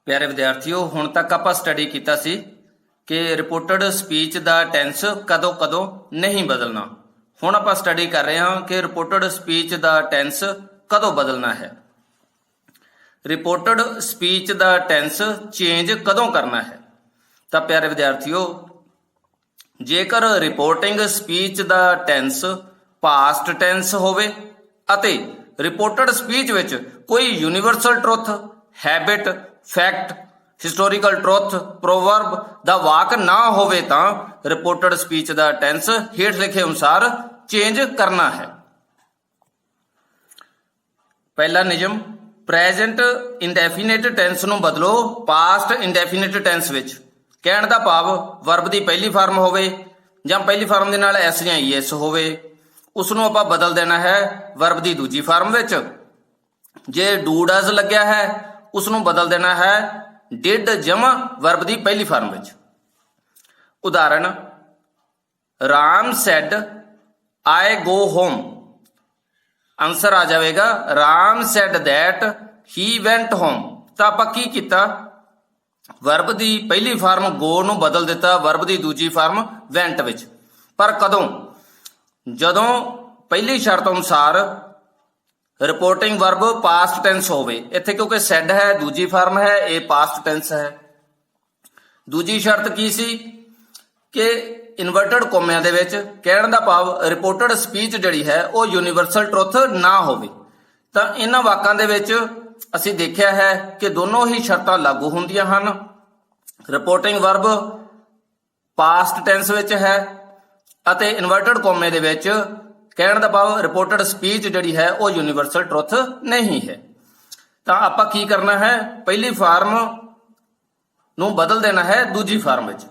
प्यारे विद्यार्थियों, हुण तक आपां स्टडी कीता सी कि रिपोर्टेड स्पीच दा टेंस कदों कदों नहीं बदलना। हुण आपां स्टडी कर रहे हां कि रिपोर्टेड स्पीच दा टेंस कदों बदलना है। रिपोर्टेड स्पीच दा टेंस चेंज कदों करना है। तो प्यारे विद्यार्थियों, जेकर रिपोर्टिंग स्पीच दा टेंस पास्ट टेंस होवे अते रिपोर्टेड स्पीच विच कोई universal truth, habit, fact, historical truth, proverb दा वाक ना होवे तां रिपोर्टेड स्पीच दा टेंस हेठ लिखे अनुसार चेंज करना है। पहला नियम, प्रेजेंट इंडेफिनिट टेंस नूं बदलो पास्ट इंडेफिनिट टेंस विच। कहण दा भाव वर्ब दी पहली फॉर्म होवे जां पहली फॉर्म दे नाल एस जां ईएस होवे, उस नूं आपां बदल देना है वर्ब दी दूजी form which. J do does लग्या है उस नूं बदल देना है डिड जमा वर्ब दी पहली फॉर्म विच। उदाहरण, Ram said I go home. Answer आ जाएगा Ram said that he went home. तो आपां की कीता, वर्ब दी पहली फॉर्म गो नूं बदल दिता वर्ब दी दूजी फॉर्म वेंट विच। पर कदों? जदों पहली शर्त अनुसार रिपोर्टिंग वर्ब पास्ट टेंस होवे। इत्थे क्योंकि सैड है दूजी फॉर्म है, ये पास्ट टेंस है। दूजी शर्त की सी कि इनवर्टेड कोमिਆਂ ਦੇ ਵਿੱਚ ਕਹਿਣ ਦਾ ਭਾਵ ਰਿਪੋਰਟਡ ਸਪੀਚ ਜਿਹੜੀ ਹੈ ਉਹ ਯੂਨੀਵਰਸਲ ਟਰੁੱਥ ਨਾ ਹੋਵੇ। ਤਾਂ ਇਹਨਾਂ ਵਾਕਾਂ ਦੇ ਵਿੱਚ ਅਸੀਂ ਦੇਖਿਆ ਹੈ ਕਿ ਦੋਨੋਂ ਹੀ ਸ਼ਰਤਾਂ ਲਾਗੂ ਹੁੰਦੀਆਂ ਹਨ। ਰਿਪੋਰਟਿੰਗ ਵਰਬ ਪਾਸਟ ਟੈਂਸ ਵਿੱਚ ਹੈ ਅਤੇ ਇਨਵਰਟਡ ਕੋਮੇ ਦੇ ਵਿੱਚ ਕਹਿਣ ਦਾ ਭਾਵ ਰਿਪੋਰਟਡ ਸਪੀਚ ਜਿਹੜੀ ਹੈ ਉਹ ਯੂਨੀਵਰਸਲ ਟਰੁੱਥ ਨਹੀਂ ਹੈ। ਤਾਂ ਆਪਾਂ ਕੀ ਕਰਨਾ ਹੈ, ਪਹਿਲੀ ਫਾਰਮ ਨੂੰ ਬਦਲ ਦੇਣਾ ਹੈ ਦੂਜੀ ਫਾਰਮ ਵਿੱਚ।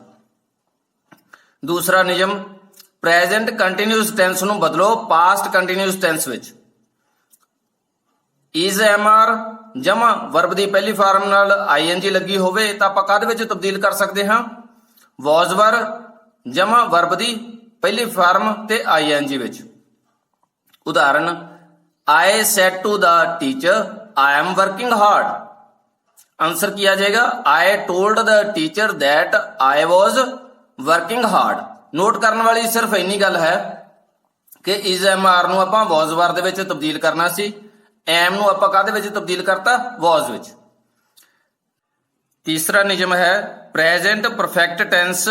दूसरा नियम, प्रेजेंट कंटिन्यूस टेंस ਨੂੰ ਬਦਲੋ ਪਾਸਟ ਕੰਟੀਨਿਊਸ ਟੈਂਸ ਵਿੱਚ। ਇਜ਼ ਐਮਆਰ ਜਮਾ ਵਰਬ ਦੀ ਪਹਿਲੀ ਫਾਰਮ ਨਾਲ ਆਈਐਨਜੀ ਲੱਗੀ ਹੋਵੇ ਤਾਂ ਆਪਾਂ ਕਾਹਦੇ ਵਿੱਚ ਤਬਦੀਲ ਕਰ ਸਕਦੇ ਹਾਂ, ਵਾਜ਼ ਵਰ ਜਮਾ ਵਰਬ ਦੀ ਪਹਿਲੀ ਫਾਰਮ ਤੇ ਆਈਐਨਜੀ ਵਿੱਚ। ਉਦਾਹਰਨ, I said to the teacher I am working hard. Answer किया जाएगा I told the teacher that I was working hard. Note करने वाली सिर्फ इन्नी गल है कि इज एम आर नूं आपां वॉज वर दे विच तब्दील करना सी, एम नूं आपां काहदे विच तब्दील करता, वॉज विच। तीसरा नियम है, प्रेजेंट परफेक्ट टेंस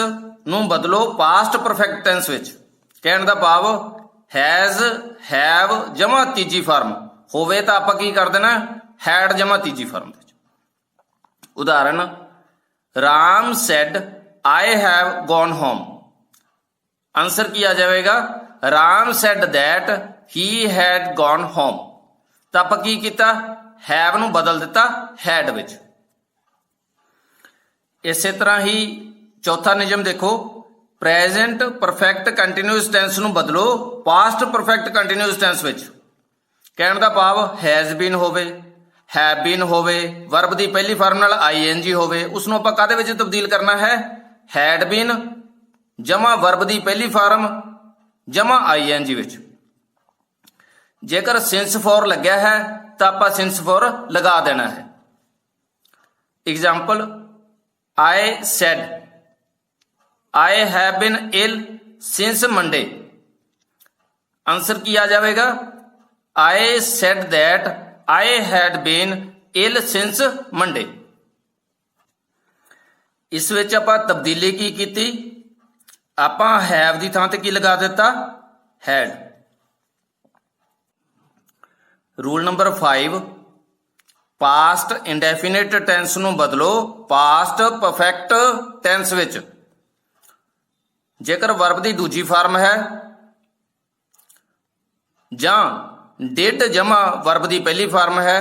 नूं बदलो पास्ट परफेक्ट टेंस विच। कहण दा भाव हैज, हैव जमा तीजी फॉर्म होवे तां आपां की कर देना हैड जमा तीजी फॉर्म विच। उदाहरण, Ram said I have gone home. Answer किया जाएगा Ram said that he had gone home. तो आप की किया, हैव नूं बदल दिता हैड विच। इसे तरह ही चौथा नियम देखो, प्रेजेंट परफेक्ट कंटिन्यूस टेंस नूं बदलो पास्ट परफेक्ट कंटिन्यूस टेंस विच। कहण दा भाव हैज बीन होवे, हैव बीन होवे, वर्ब दी पहली फॉर्म नाल आईएनजी होवे, उस नूं आपां काहदे विच तब्दील करना है, हैड बीन जमा वर्ब दी पहली फॉर्म जमा आईएनजी विच। जेकर सिंस फॉर लग्या है तो आपां सिंस फॉर लगा देना है। Example, I said I have been ill since Monday. Answer किया जाएगा I said that I had been ill since Monday. इस विच आपां तब्दीली की कीती, आपां हैव दी थां ते की लगा दिता, had. Rule number 5, past indefinite tense नूं बदलो पास्ट परफेक्ट टेंस विच। जेकर वर्ब दी दूजी फॉर्म है जां डिड जमा वर्ब दी पहली फॉर्म है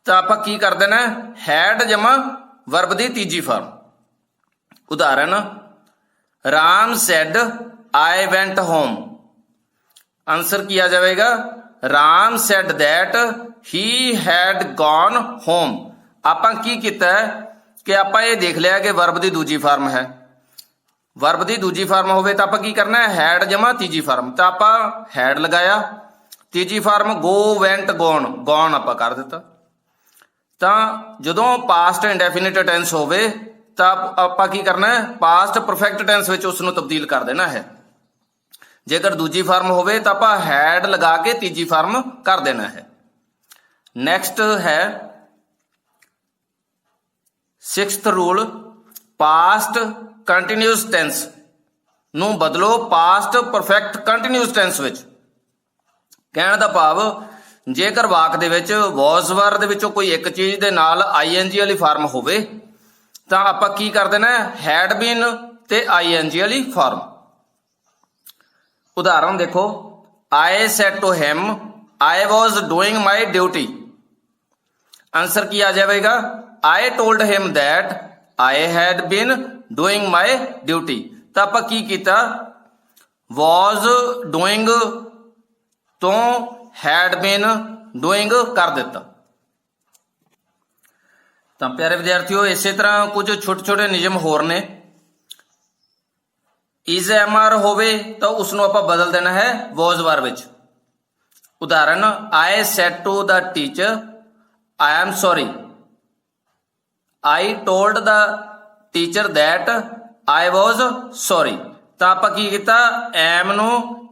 तो आपां की कर देना हैड जमा वर्ब दी तीजी फॉर्म। उदाहरण, Ram said I went home. Answer किया जाएगा Ram said that he had gone home. आपां की कीता है कि आपां ये देख लिया कि वर्ब दी दूजी फॉर्म है, वर्ब दी दूजी फॉर्म होवे तो आपां की करना है हैड जमा तीजी फॉर्म। तो आपां हैड लगाया, तीजी form go went gone, gone आपां कर दिता। ਤਾਂ ਜਦੋਂ ਪਾਸਟ ਇੰਡੈਫੀਨਿਟ ਟੈਂਸ ਹੋਵੇ ਤਾਂ ਆਪਾਂ ਕੀ ਕਰਨਾ ਹੈ, ਪਾਸਟ ਪਰਫੈਕਟ ਟੈਂਸ ਵਿੱਚ ਉਸ ਨੂੰ ਤਬਦੀਲ ਕਰ ਦੇਣਾ ਹੈ। ਜੇਕਰ ਦੂਜੀ ਫਾਰਮ ਹੋਵੇ ਤਾਂ ਆਪਾਂ ਹੈਡ ਲਗਾ ਕੇ ਤੀਜੀ ਫਾਰਮ ਕਰ ਦੇਣਾ ਹੈ। ਨੈਕਸਟ ਹੈ 6th rule, past continuous tens ਨੂੰ ਬਦਲੋ ਪਾਸਟ ਪਰਫੈਕਟ ਕੰਟੀਨਿਊਸ ਟੈਂਸ ਵਿੱਚ। ਕਹਿਣ ਦਾ ਭਾਵ ਜੇਕਰ ਵਾਕ ਦੇ ਵਿੱਚ ਵਾਸ ਵਰ ਦੇ ਵਿੱਚੋਂ ਕੋਈ ਇੱਕ ਚੀਜ਼ ਦੇ ਨਾਲ ਆਈਐਨਜੀ ਵਾਲੀ ਫਾਰਮ ਹੋਵੇ ਤਾਂ ਆਪਾਂ ਕੀ ਕਰ ਦੇਣਾ, ਹੈਡ ਬੀਨ ਤੇ ਆਈਐਨਜੀ ਵਾਲੀ ਫਾਰਮ। ਉਦਾਹਰਨ ਦੇਖੋ, I said to him I was doing my duty. Answer ਕੀ ਆ ਜਾਵੇਗਾ, I told him that I had been doing my duty. ਤਾਂ ਆਪਾਂ ਕੀ ਕੀਤਾ, ਵਾਸ ਡੂਇੰਗ ਤੋਂ ਹੈਡ ਬੀਨ ਡੂਇੰਗ ਕਰ ਦਿੱਤਾ। ਤਾਂ ਪਿਆਰੇ ਵਿਦਿਆਰਥੀਓ, ਇਸੇ ਤਰ੍ਹਾਂ ਕੁਝ ਛੋਟੇ ਛੋਟੇ ਨਿਯਮ ਹੋਰ ਨੇ। ਇਜ਼ ਐਮਆਰ ਹੋਵੇ ਤਾਂ ਉਸ ਨੂੰ ਆਪਾਂ ਬਦਲ ਦੇਣਾ ਹੈ ਵਾਸ ਵਰ ਵਿੱਚ। ਉਦਾਹਰਨ, I said to the teacher I am sorry. I told the teacher that I was sorry. ਤਾਂ ਆਪਾਂ ਕੀ ਕੀਤਾ, ਐਮ ਨੂੰ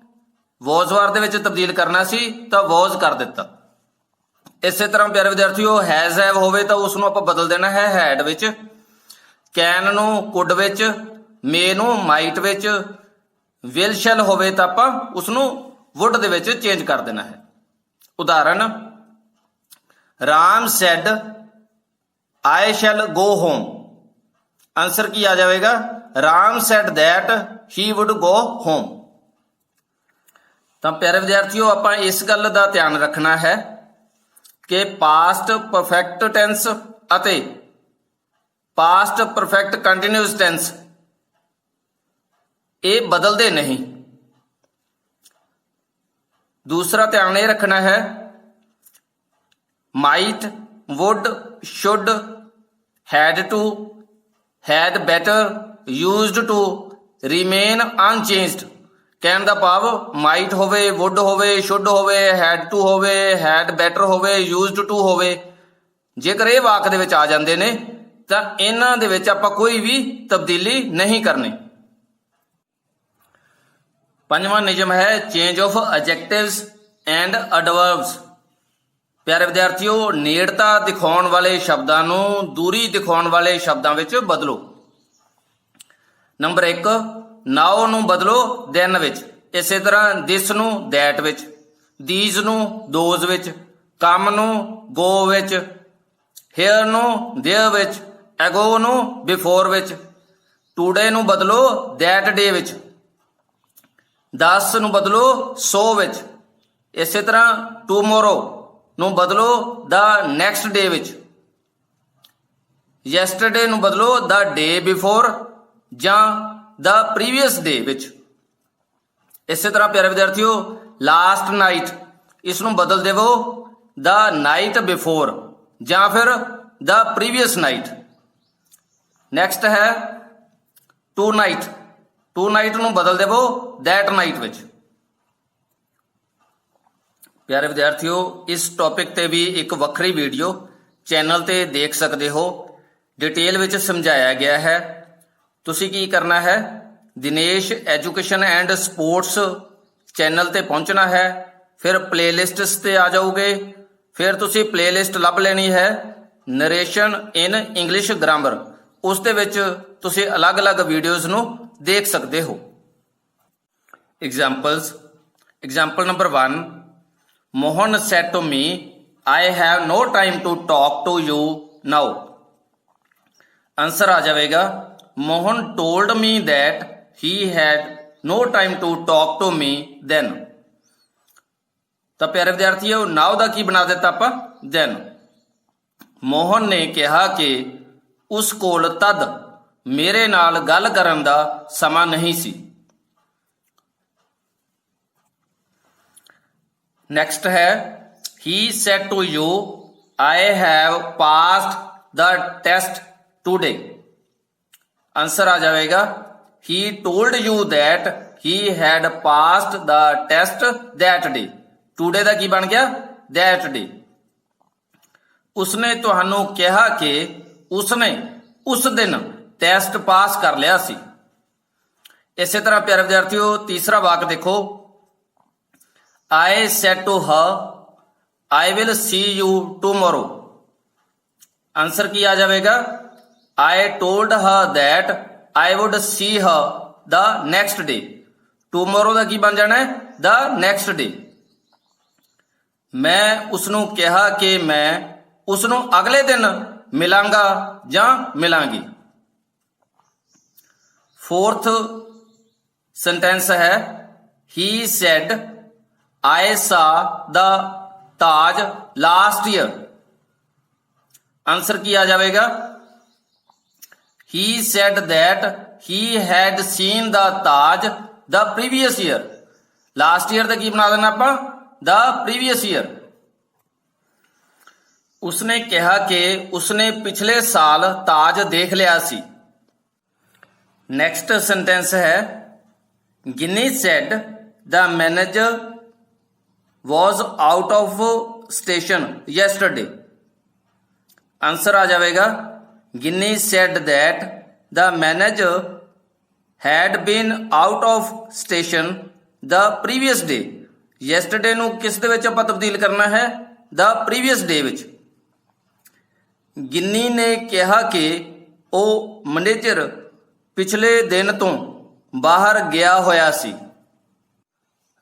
ਵਾਸ ਵਰ ਦੇ ਵਿੱਚ ਤਬਦੀਲ ਕਰਨਾ ਸੀ ਤਾਂ ਵਾਸ ਕਰ ਦਿੱਤਾ। ਇਸੇ ਤਰ੍ਹਾਂ ਪਿਆਰੇ ਵਿਦਿਆਰਥੀਓ, ਹੈਜ਼ ਹੈਵ ਹੋਵੇ ਤਾਂ ਉਸ ਨੂੰ ਆਪਾਂ ਬਦਲ ਦੇਣਾ ਹੈ ਹੈਡ ਵਿੱਚ। ਕੈਨ ਨੂੰ ਕੁਡ ਵਿੱਚ, ਮੇ ਨੂੰ ਮਾਈਟ ਵਿੱਚ, ਵਿਲ ਸ਼ੈਲ ਹੋਵੇ ਤਾਂ ਆਪਾਂ ਉਸ ਨੂੰ ਵੁੱਡ ਦੇ ਵਿੱਚ ਚੇਂਜ ਕਰ ਦੇਣਾ ਹੈ। ਉਦਾਹਰਨ, Ram said I shall go home. Answer ਕੀ ਆ ਜਾਵੇਗਾ, Ram said that he would go home. ਤਾਂ ਪਿਆਰੇ ਵਿਦਿਆਰਥੀਓ, ਆਪਾਂ ਇਸ ਗੱਲ ਦਾ ਧਿਆਨ ਰੱਖਣਾ ਹੈ ਕਿ ਪਾਸਟ ਪਰਫੈਕਟ ਟੈਂਸ ਅਤੇ ਪਾਸਟ ਪਰਫੈਕਟ ਕੰਟੀਨਿਊਸ ਟੈਂਸ ਇਹ ਬਦਲਦੇ ਨਹੀਂ। ਦੂਸਰਾ ਧਿਆਨ ਇਹ ਰੱਖਣਾ ਹੈ, might, would, should, had to, had better, used to remain unchanged. ਕਹਿਣ ਦਾ ਭਾਵ ਮਾਈਟ ਹੋਵੇ, ਵੁੱਡ ਹੋਵੇ, ਸ਼ੁੱਡ ਹੋਵੇ, ਹੈਡ ਟੂ ਹੋਵੇ, ਹੈਡ ਬੈਟਰ ਹੋਵੇ, ਯੂਜ਼ਡ ਟੂ ਹੋਵੇ, ਜੇਕਰ ਇਹ ਵਾਕ ਦੇ ਵਿੱਚ ਆ ਜਾਂਦੇ ਨੇ ਤਾਂ ਇਹਨਾਂ ਦੇ ਵਿੱਚ ਆਪਾਂ ਕੋਈ ਵੀ ਤਬਦੀਲੀ ਨਹੀਂ ਕਰਨੀ। ਪੰਜਵਾਂ ਨਿਯਮ ਹੈ ਚੇਂਜ ਆਫ ਐਡਜੈਕਟਿਵਸ ਐਂਡ ਐਡਵਰਬਸ। ਪਿਆਰੇ ਵਿਦਿਆਰਥੀਓ, ਨੇੜਤਾ ਦਿਖਾਉਣ ਵਾਲੇ ਸ਼ਬਦਾਂ ਨੂੰ ਦੂਰੀ ਦਿਖਾਉਣ ਵਾਲੇ ਸ਼ਬਦਾਂ ਵਿੱਚ ਬਦਲੋ। ਨੰਬਰ 1, ਨਾਓ ਨੂੰ ਬਦਲੋ ਦੈਨ ਵਿੱਚ। ਇਸੇ ਤਰ੍ਹਾਂ ਦਿਸ ਨੂੰ ਦੈਟ ਵਿੱਚ, ਦੀਜ਼ ਨੂੰ ਦੋਜ਼ ਵਿੱਚ, ਕਮ ਨੂੰ ਗੋ ਵਿੱਚ, ਹੇਅਰ ਨੂੰ ਦੇਅਰ ਵਿੱਚ, ਐਗੋ ਨੂੰ ਬਿਫੋਰ ਵਿੱਚ। ਟੂਡੇ ਨੂੰ ਬਦਲੋ ਦੈਟ ਡੇ ਵਿੱਚ, 10 ਨੂੰ ਬਦਲੋ ਸੋ ਵਿੱਚ। ਇਸੇ ਤਰ੍ਹਾਂ ਟੂਮੋਰੋ ਨੂੰ ਬਦਲੋ ਦਾ ਨੈਕਸਟ ਡੇ ਵਿੱਚ, ਯੈਸਟਰਡੇ ਨੂੰ ਬਦਲੋ ਦਾ ਡੇ ਬਿਫੋਰ ਜਾਂ ਦਾ ਪ੍ਰੀਵੀਅਸ ਡੇ ਵਿੱਚ। ਇਸੇ ਤਰ੍ਹਾਂ ਪਿਆਰੇ ਵਿਦਿਆਰਥੀਓ, ਲਾਸਟ ਨਾਈਟ ਇਸ ਨੂੰ ਬਦਲ ਦੇਵੋ ਦਾ ਨਾਈਟ ਬਿਫੋਰ ਜਾਂ ਫਿਰ ਦਾ ਪ੍ਰੀਵੀਅਸ ਨਾਈਟ। ਨੈਕਸਟ ਹੈ ਟੂ ਨਾਈਟ, ਟੂ ਨਾਈਟ ਨੂੰ ਬਦਲ ਦੇਵੋ ਦੈਟ ਨਾਈਟ ਵਿੱਚ। ਪਿਆਰੇ ਵਿਦਿਆਰਥੀਓ, ਇਸ ਟੌਪਿਕ ਤੇ ਵੀ ਇੱਕ ਵੱਖਰੀ ਵੀਡੀਓ ਚੈਨਲ ਤੇ ਦੇਖ ਸਕਦੇ ਹੋ, ਡਿਟੇਲ ਵਿੱਚ ਸਮਝਾਇਆ ਗਿਆ ਹੈ। ਤੁਸੀਂ ਕੀ ਕਰਨਾ ਹੈ, Dinesh education and sports channel ਤੇ ਪਹੁੰਚਣਾ ਹੈ, ਫਿਰ ਪਲੇਲਿਸਟਸ ਤੇ ਆ ਜਾਓਗੇ, ਫਿਰ ਤੁਸੀਂ ਪਲੇਲਿਸਟ ਲੱਭ ਲੈਣੀ ਹੈ ਨਰੇਸ਼ਨ ਇਨ ਇੰਗਲਿਸ਼ ਗ੍ਰਾਮਰ। ਉਸ ਦੇ ਵਿੱਚ ਤੁਸੀਂ ਅਲੱਗ-ਅਲੱਗ ਵੀਡੀਓਜ਼ ਨੂੰ ਦੇਖ ਸਕਦੇ ਹੋ। Examples. Example number 1, Mohan said to me I have no time to talk to you now. Answer ਆ ਜਾਵੇਗਾ, Mohan told me that he had no time to talk to me then. ਤਾਂ ਪਿਆਰੇ ਵਿਦਿਆਰਥੀਓ, ਨਾਓ ਦਾ ਕੀ ਬਣਾ ਦਿੱਤਾ ਆਪਾਂ, ਦੈਨ। ਮੋਹਨ ਨੇ ਕਿਹਾ ਕਿ ਉਸ ਕੋਲ ਤਦ ਮੇਰੇ ਨਾਲ ਗੱਲ ਕਰਨ ਦਾ ਸਮਾਂ ਨਹੀਂ ਸੀ। ਨੈਕਸਟ ਹੈ, he said to you I have passed the test today. Answer ਆ ਜਾਵੇਗਾ, he told you that he had passed the test that day। Today ਦਾ ਕੀ ਬਣ ਗਿਆ, that day। ਉਸਨੇ ਤੁਹਾਨੂੰ ਕਿਹਾ ਕਿ ਉਸਨੇ ਉਸ ਦਿਨ ਟੈਸਟ ਪਾਸ ਕਰ ਲਿਆ ਸੀ। ਇਸੇ ਤਰ੍ਹਾਂ ਪਿਆਰੇ ਵਿਦਿਆਰਥੀਓ ਤੀਸਰਾ ਵਾਕ ਦੇਖੋ, I said to her, I will see you tomorrow। Answer ਕੀ ਆ ਜਾਵੇਗਾ? I told her that I would see her the next day। tomorrow ਦਾ ਕੀ ਬਣ ਜਾਣਾ ਹੈ? the next day। ਮੈਂ ਉਸਨੂੰ ਕਿਹਾ ਕਿ ਮੈਂ ਉਸਨੂੰ ਅਗਲੇ ਦਿਨ ਮਿਲਾਂਗਾ ਜਾਂ ਮਿਲਾਂਗੀ। ਫੋਰਥ ਸੈਂਟੈਂਸ ਹੈ he said I saw the Taj last year। Answer ਕੀ ਆ ਜਾਵੇਗਾ? he said that he had seen the Taj the previous year। last year ਦਾ ਕੀ ਬਣਾ ਦੇਣਾ ਆਪਾਂ? the previous year। ਉਸਨੇ ਕਿਹਾ ਕਿ ਉਸਨੇ ਪਿਛਲੇ ਸਾਲ ਤਾਜ ਦੇਖ ਲਿਆ ਸੀ। ਨੈਕਸਟ ਸੈਂਟੈਂਸ ਹੈ Ginni said the manager was out of station yesterday। Answer ਆ ਜਾਵੇਗਾ Ginni said that the manager had been out of station the previous day। yesterday ਨੂੰ ਕਿਸ ਦੇ ਵਿੱਚ ਆਪਾਂ ਤਬਦੀਲ ਕਰਨਾ ਹੈ? the previous day ਵਿੱਚ। ਗਿੰਨੀ ਨੇ ਕਿਹਾ ਕਿ ਉਹ ਮੈਨੇਜਰ ਪਿਛਲੇ ਦਿਨ ਤੋਂ ਬਾਹਰ ਗਿਆ ਹੋਇਆ ਸੀ।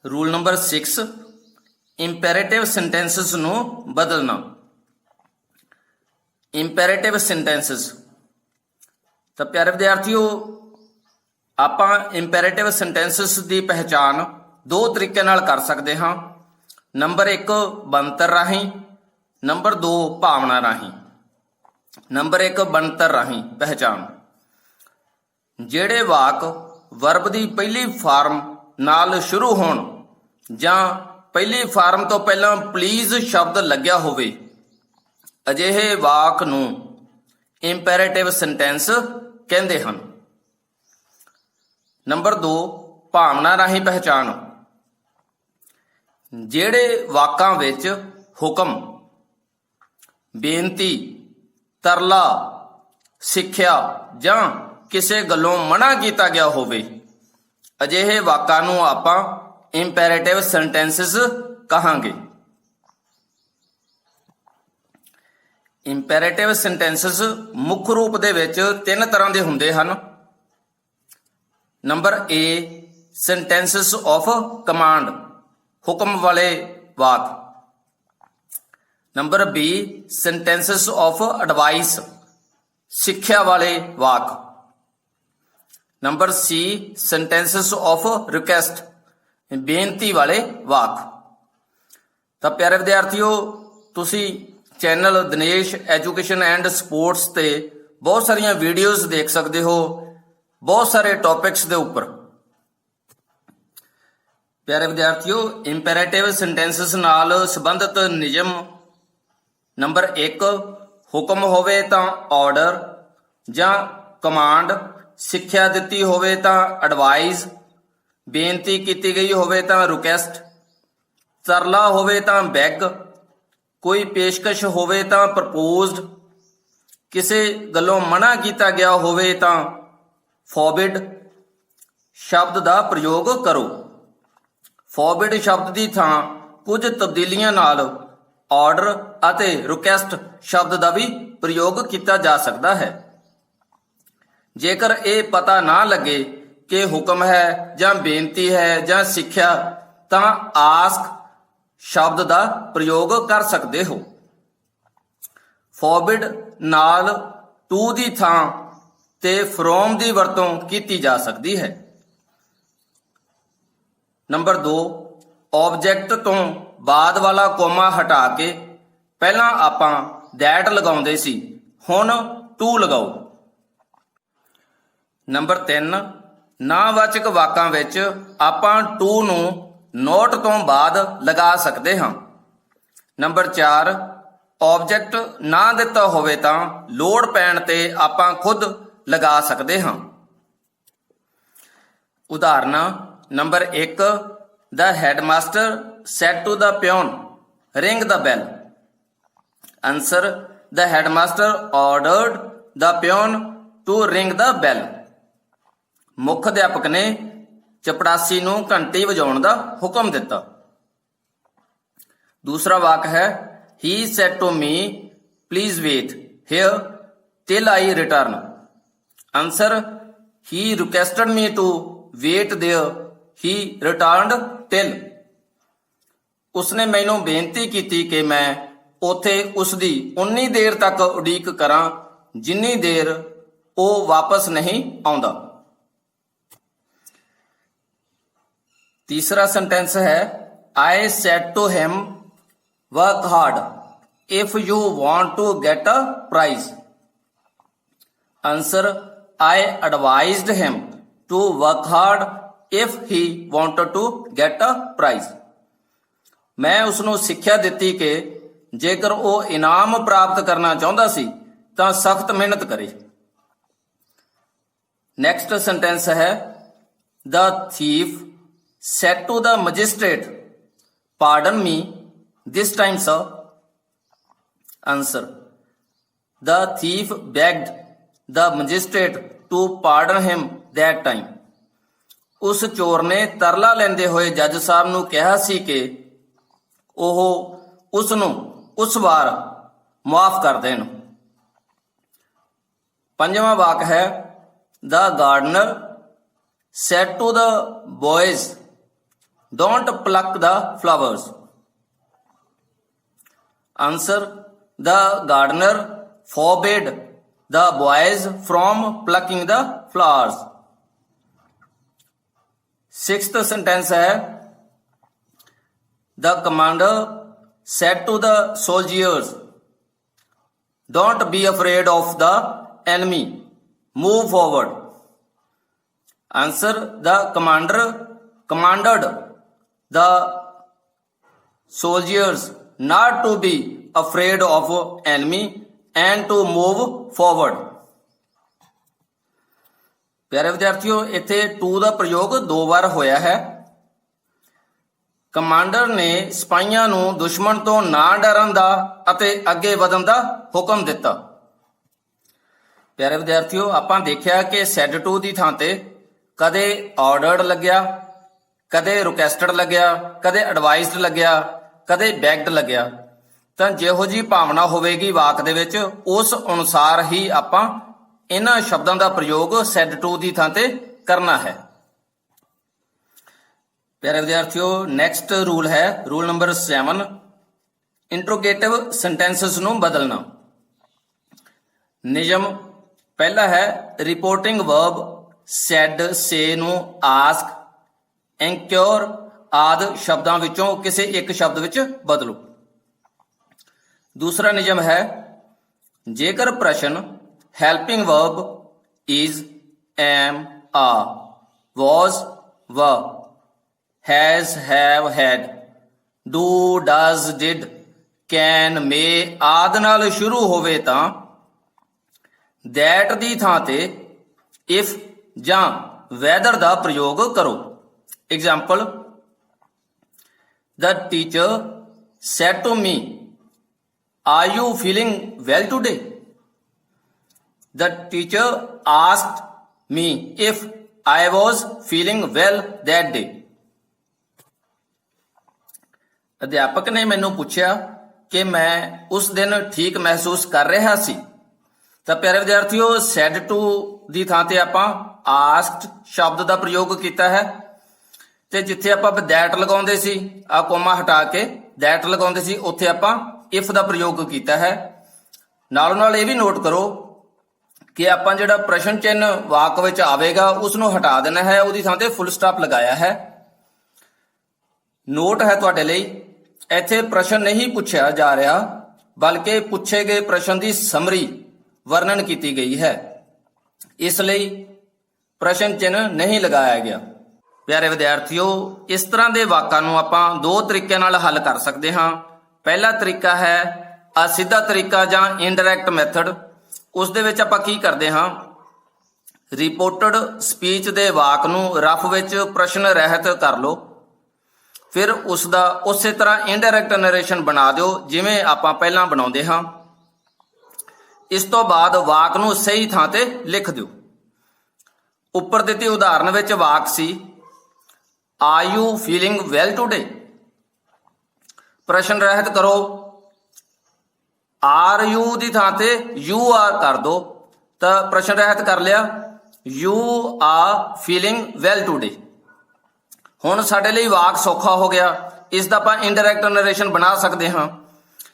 ਰੂਲ ਨੰਬਰ 6 ਇੰਪੈਰੇਟਿਵ ਸੈਂਟੈਂਸਸ ਨੂੰ ਬਦਲਣਾ। ਇੰਪੈਰੇਟਿਵ ਸੈਂਟੈਂਸਸ ਤਾਂ ਪਿਆਰੇ ਵਿਦਿਆਰਥੀਓ ਆਪਾਂ ਇੰਪੈਰੇਟਿਵ ਸੈਂਟੈਂਸਸ ਦੀ ਪਹਿਚਾਣ ਦੋ ਤਰੀਕੇ ਨਾਲ ਕਰ ਸਕਦੇ ਹਾਂ। ਨੰਬਰ 1 ਬਣਤਰ ਰਾਹੀਂ, ਨੰਬਰ 2 ਭਾਵਨਾ ਰਾਹੀਂ। ਨੰਬਰ 1 ਬਣਤਰ ਰਾਹੀਂ ਪਹਿਚਾਣ। ਜਿਹੜੇ ਵਾਕ ਵਰਬ ਦੀ ਪਹਿਲੀ ਫਾਰਮ ਨਾਲ ਸ਼ੁਰੂ ਹੋਣ ਜਾਂ ਪਹਿਲੀ ਫਾਰਮ ਤੋਂ ਪਹਿਲਾਂ ਪਲੀਜ਼ ਸ਼ਬਦ ਲੱਗਿਆ ਹੋਵੇ, ਅਜਿਹੇ ਵਾਕ ਨੂੰ ਇੰਪੈਰੇਟਿਵ ਸੈਂਟੈਂਸ ਕਹਿੰਦੇ ਹਨ। ਨੰਬਰ 2 ਭਾਵਨਾ ਰਾਹੀਂ ਪਹਿਚਾਣ। ਜਿਹੜੇ ਵਾਕਾਂ ਵਿੱਚ ਹੁਕਮ, ਬੇਨਤੀ, ਤਰਲਾ, ਸਿੱਖਿਆ ਜਾਂ ਕਿਸੇ ਗੱਲੋਂ ਮਨਾ ਕੀਤਾ ਗਿਆ ਹੋਵੇ, ਅਜਿਹੇ ਵਾਕਾਂ ਨੂੰ ਆਪਾਂ ਇੰਪੈਰੇਟਿਵ ਸੈਂਟੈਂਸਸ ਕਹਾਂਗੇ। ਇੰਪੈਰੇਟਿਵ ਸੈਂਟੈਂਸਸ ਮੁੱਖ ਰੂਪ ਦੇ ਵਿੱਚ 3 ਤਰ੍ਹਾਂ ਦੇ ਹੁੰਦੇ ਹਨ। Number A sentences of command, ਹੁਕਮ ਵਾਲੇ ਵਾਕ। Number B sentences of advice, ਸਿੱਖਿਆ ਵਾਲੇ ਵਾਕ। Number C sentences of request, ਬੇਨਤੀ ਵਾਲੇ ਵਾਕ। ਤਾਂ ਪਿਆਰੇ ਵਿਦਿਆਰਥੀਓ ਤੁਸੀਂ channel Dinesh education and sports ਤੇ ਬਹੁਤ ਸਾਰੀਆਂ ਵੀਡੀਓਜ਼ ਦੇਖ ਸਕਦੇ ਹੋ ਬਹੁਤ ਸਾਰੇ ਟੌਪਿਕਸ ਦੇ ਉੱਪਰ। ਪਿਆਰੇ ਵਿਦਿਆਰਥੀਓ ਇੰਪੈਰੇਟਿਵ ਸੈਂਟੈਂਸਸ ਨਾਲ ਸੰਬੰਧਿਤ ਨਿਯਮ। ਨੰਬਰ 1 ਹੁਕਮ ਹੋਵੇ ਤਾਂ ਆਰਡਰ ਜਾਂ ਕਮਾਂਡ, ਸਿੱਖਿਆ ਦਿੱਤੀ ਹੋਵੇ ਤਾਂ ਐਡਵਾਈਸ, ਬੇਨਤੀ ਕੀਤੀ ਗਈ ਹੋਵੇ ਤਾਂ ਰਿਕੁਐਸਟ, ਤਰਲਾ ਹੋਵੇ ਤਾਂ ਬੈਗ, ਕੋਈ ਪੇਸ਼ਕਸ਼ ਹੋਵੇ ਤਾਂ ਪ੍ਰਪੋਜ਼ਡ, ਕਿਸੇ ਗੱਲੋਂ ਮਨਾ ਕੀਤਾ ਗਿਆ ਹੋਵੇ ਤਾਂ ਫੋਰਬਿਡ ਸ਼ਬਦ ਦਾ ਪ੍ਰਯੋਗ ਕਰੋ। ਫੋਰਬਿਡ ਸ਼ਬਦ ਦੀ ਥਾਂ ਕੁਝ ਤਬਦੀਲੀਆਂ ਨਾਲ ਆਰਡਰ ਅਤੇ ਰਿਕੁਐਸਟ ਸ਼ਬਦ ਦਾ ਵੀ ਪ੍ਰਯੋਗ ਕੀਤਾ ਜਾ ਸਕਦਾ ਹੈ। ਜੇਕਰ ਇਹ ਪਤਾ ਨਾ ਲੱਗੇ ਕਿ ਹੁਕਮ ਹੈ ਜਾਂ ਬੇਨਤੀ ਹੈ ਜਾਂ ਸਿੱਖਿਆ ਤਾਂ ਆਸਕ ਸ਼ਬਦ ਦਾ ਪ੍ਰਯੋਗ ਕਰ ਸਕਦੇ ਹੋ। ਫੋਰਬਿਡ ਨਾਲ ਟੂ ਦੀ ਥਾਂ ਤੇ ਫਰੋਮ ਦੀ ਵਰਤੋਂ ਕੀਤੀ ਜਾ ਸਕਦੀ ਹੈ। ਨੰਬਰ 2 ਆਬਜੈਕਟ ਤੋਂ ਬਾਅਦ ਵਾਲਾ ਕੋਮਾ ਹਟਾ ਕੇ ਪਹਿਲਾਂ ਆਪਾਂ that ਲਗਾਉਂਦੇ ਸੀ, ਹੁਣ to ਲਗਾਓ। ਨੰਬਰ 3 ਨਾਂਵਾਚਕ ਵਾਕਾਂ ਵਿੱਚ ਆਪਾਂ to ਨੂੰ ਨੋਟ ਤੋਂ ਬਾਅਦ ਲਗਾ ਸਕਦੇ ਹਾਂ। ਨੰਬਰ 4 ਆਬਜੈਕਟ ਨਾ ਦਿੱਤਾ ਹੋਵੇ ਤਾਂ ਲੋੜ ਪੈਣ ਤੇ ਆਪਾਂ ਖੁਦ ਲਗਾ ਸਕਦੇ ਹਾਂ। ਉਦਾਹਰਨਾਂ। Number 1 The headmaster said to the peon, ring the bell। Answer the headmaster ordered the peon to ring the bell. ਮੁੱਖ ਅਧਿਆਪਕ ਨੇ ਚਪੜਾਸੀ ਨੂੰ ਘੰਟੀ ਵਜਾਉਣ ਦਾ ਹੁਕਮ ਦਿੱਤਾ। ਦੂਸਰਾ ਵਾਕ ਹੈ he said to me please wait here till I return। Answer he requested me to wait there he returned till। ਉਸਨੇ ਮੈਨੂੰ ਬੇਨਤੀ ਕੀਤੀ ਕਿ ਮੈਂ ਉੱਥੇ ਉਸਦੀ ਉਨੀ ਦੇਰ ਤੱਕ ਉਡੀਕ ਕਰਾਂ ਜਿੰਨੀ ਦੇਰ ਉਹ ਵਾਪਸ ਨਹੀਂ ਆਉਂਦਾ। ਤੀਸਰਾ ਸੈਂਟੈਂਸ ਹੈ I said to him work hard if you want to get a prize। Answer I advised him to work hard if he wanted to get a prize। ਮੈਂ ਉਸਨੂੰ ਸਿੱਖਿਆ ਦਿੱਤੀ ਕਿ ਜੇਕਰ ਉਹ ਇਨਾਮ ਪ੍ਰਾਪਤ ਕਰਨਾ ਚਾਹੁੰਦਾ ਸੀ ਤਾਂ ਸਖਤ ਮਿਹਨਤ ਕਰੇ। ਨੈਕਸਟ ਸੈਂਟੈਂਸ ਹੈ The thief said to the magistrate pardon me this time sir। Answer the thief begged the magistrate to pardon him that time। ਉਸ ਚੋਰ ਨੇ ਤਰਲਾ ਲੈਂਦੇ ਹੋਏ ਜੱਜ ਸਾਹਿਬ ਨੂੰ ਕਿਹਾ ਸੀ ਕਿ ਉਹ ਉਸ ਨੂੰ ਉਸ ਵਾਰ ਮਾਫ ਕਰ ਦੇਣ। ਪੰਜਵਾਂ ਵਾਕ ਹੈ The gardener said to the boys don't pluck the flowers। Answer the gardener forbade the boys from plucking the flowers। Sixth sentence है The commander said to the soldiers don't be afraid of the enemy move forward। Answer the commander commanded the soldiers not to be afraid of enemy and to move forward। ਪਿਆਰੇ ਵਿਦਿਆਰਥੀਓ ਇੱਥੇ to ਦਾ ਪ੍ਰਯੋਗ 2 ਵਾਰ ਹੋਇਆ ਹੈ। Commander ਨੇ ਸਿਪਾਹੀਆਂ ਨੂੰ ਦੁਸ਼ਮਣ ਤੋਂ ਨਾ ਡਰਨ ਦਾ ਅਤੇ ਅੱਗੇ ਵਧਣ ਦਾ ਹੁਕਮ ਦਿੱਤਾ। ਪਿਆਰੇ ਵਿਦਿਆਰਥੀਓ ਆਪਾਂ ਦੇਖਿਆ ਕਿ said to ਦੀ ਥਾਂ ਤੇ ਕਦੇ ਆਰਡਰਡ ਲੱਗਿਆ, ਕਦੇ ਰਿਕੁਐਸਟਡ ਲੱਗਿਆ, ਕਦੇ ਐਡਵਾਈਜ਼ਡ ਲੱਗਿਆ, ਕਦੇ ਬੈਗਡ ਲੱਗਿਆ। ਤਾਂ ਜਿਹੋ ਜੀ ਭਾਵਨਾ ਹੋਵੇਗੀ ਵਾਕ ਦੇ ਵਿੱਚ ਉਸ ਅਨੁਸਾਰ ਹੀ ਆਪਾਂ ਇਹਨਾਂ ਸ਼ਬਦਾਂ ਦਾ ਪ੍ਰਯੋਗ said to ਦੀ ਥਾਂ ਤੇ ਕਰਨਾ ਹੈ। ਪਿਆਰੇ ਵਿਦਿਆਰਥੀਓ ਨੈਕਸਟ ਰੂਲ ਹੈ ਰੂਲ ਨੰਬਰ 7 ਇੰਟਰੋਗੇਟਿਵ ਸੈਂਟੈਂਸਸ ਨੂੰ ਬਦਲਣਾ। ਨਿਯਮ ਪਹਿਲਾ ਹੈ ਰਿਪੋਰਟਿੰਗ ਵਰਬ said say ਨੂੰ ask enquire ਆਦਿ ਸ਼ਬਦਾਂ ਵਿੱਚੋਂ ਕਿਸੇ ਇੱਕ ਸ਼ਬਦ ਵਿੱਚ ਬਦਲੋ। ਦੂਸਰਾ ਨਿਯਮ ਹੈ ਜੇਕਰ ਪ੍ਰਸ਼ਨ helping verb is am are was were has have had do does did can may ਆਦਿ ਨਾਲ ਸ਼ੁਰੂ ਹੋਵੇ ਤਾਂ that ਦੀ ਥਾਂ ਤੇ if ਜਾਂ whether ਦਾ ਪ੍ਰਯੋਗ ਕਰੋ। Example The teacher said to me are you feeling well today? The teacher asked me if I was feeling well that day। ਅਧਿਆਪਕ ਨੇ ਮੈਨੂੰ ਪੁੱਛਿਆ ਕਿ ਮੈਂ ਉਸ ਦਿਨ ਠੀਕ ਮਹਿਸੂਸ ਕਰ ਰਿਹਾ ਸੀ। ਤਾਂ ਪਿਆਰੇ ਵਿਦਿਆਰਥੀਓ said to ਦੀ ਥਾਂ ਤੇ ਆਪਾਂ asked ਸ਼ਬਦ ਦਾ ਪ੍ਰਯੋਗ ਕੀਤਾ ਹੈ ਤੇ ਜਿੱਥੇ ਆਪਾਂ that ਲਗਾਉਂਦੇ ਸੀ ਆ ਕੋਮਾ ਹਟਾ ਕੇ that ਲਗਾਉਂਦੇ ਸੀ ਉੱਥੇ ਆਪਾਂ if ਦਾ ਪ੍ਰਯੋਗ ਕੀਤਾ ਹੈ। ਨਾਲੋਂ ਨਾਲ ਇਹ ਵੀ ਨੋਟ ਕਰੋ ਕਿ ਆਪਾਂ ਜਿਹੜਾ ਪ੍ਰਸ਼ਨ ਚਿੰਨ ਵਾਕ ਵਿੱਚ ਆਵੇਗਾ ਉਸ ਨੂੰ ਹਟਾ ਦੇਣਾ ਹੈ, ਉਹਦੀ ਥਾਂ ਤੇ ਫੁੱਲ ਸਟਾਪ ਲਗਾਇਆ ਹੈ। ਨੋਟ ਹੈ ਤੁਹਾਡੇ ਲਈ ਇੱਥੇ ਪ੍ਰਸ਼ਨ ਨਹੀਂ ਪੁੱਛਿਆ ਜਾ ਰਿਹਾ ਬਲਕਿ ਪੁੱਛੇ ਗਏ ਪ੍ਰਸ਼ਨ ਦੀ ਸਮਰੀ ਵਰਣਨ ਕੀਤੀ ਗਈ ਹੈ, ਇਸ ਲਈ ਪ੍ਰਸ਼ਨ ਚਿੰਨ੍ਹ ਨਹੀਂ ਲਗਾਇਆ ਗਿਆ। ਪਿਆਰੇ ਵਿਦਿਆਰਥੀਓ ਇਸ ਤਰ੍ਹਾਂ ਦੇ ਵਾਕਾਂ ਨੂੰ ਆਪਾਂ 2 ਤਰੀਕਿਆਂ ਨਾਲ ਹੱਲ ਕਰ ਸਕਦੇ ਹਾਂ। ਪਹਿਲਾ ਤਰੀਕਾ ਹੈ ਅਸਿੱਧਾ ਤਰੀਕਾ ਜਾਂ ਇਨਡਾਇਰੈਕਟ ਮੈਥਡ। ਉਸ ਦੇ ਵਿੱਚ ਆਪਾਂ ਕੀ ਕਰਦੇ ਹਾਂ ਰਿਪੋਰਟਡ ਸਪੀਚ ਦੇ ਵਾਕ ਨੂੰ ਰਫ ਵਿੱਚ ਪ੍ਰਸ਼ਨ ਰਹਿਤ ਕਰ ਲਓ। ਫਿਰ ਉਸ ਦਾ ਉਸੇ ਤਰ੍ਹਾਂ ਇਨਡਾਇਰੈਕਟ ਨਰੇਸ਼ਨ ਬਣਾ ਦਿਓ ਜਿਵੇਂ ਆਪਾਂ ਪਹਿਲਾਂ ਬਣਾਉਂਦੇ ਹਾਂ। ਇਸ ਤੋਂ ਬਾਅਦ ਵਾਕ ਨੂੰ ਸਹੀ ਥਾਂ ਤੇ ਲਿਖ ਦਿਓ। ਉੱਪਰ ਦਿੱਤੀ ਉਦਾਹਰਨ ਵਿੱਚ ਵਾਕ ਸੀ are you feeling well today. ਪ੍ਰਸ਼ਨ ਰਹਿਤ ਕਰੋ, ਆਰ ਯੂ ਦੀ ਥਾਂ ਤੇ ਯੂ ਆਰ ਕਰ ਦੋ ਤਾਂ ਪ੍ਰਸ਼ਨ ਰਹਿਤ ਕਰ ਲਿਆ, you are feeling well today. ਹੁਣ ਸਾਡੇ ਲਈ ਵਾਕ ਸੌਖਾ ਹੋ ਗਿਆ। ਇਸ ਦਾ ਆਪਾਂ ਇਨਡਾਇਰੈਕਟ ਨਰੇਸ਼ਨ ਬਣਾ ਸਕਦੇ ਹਾਂ।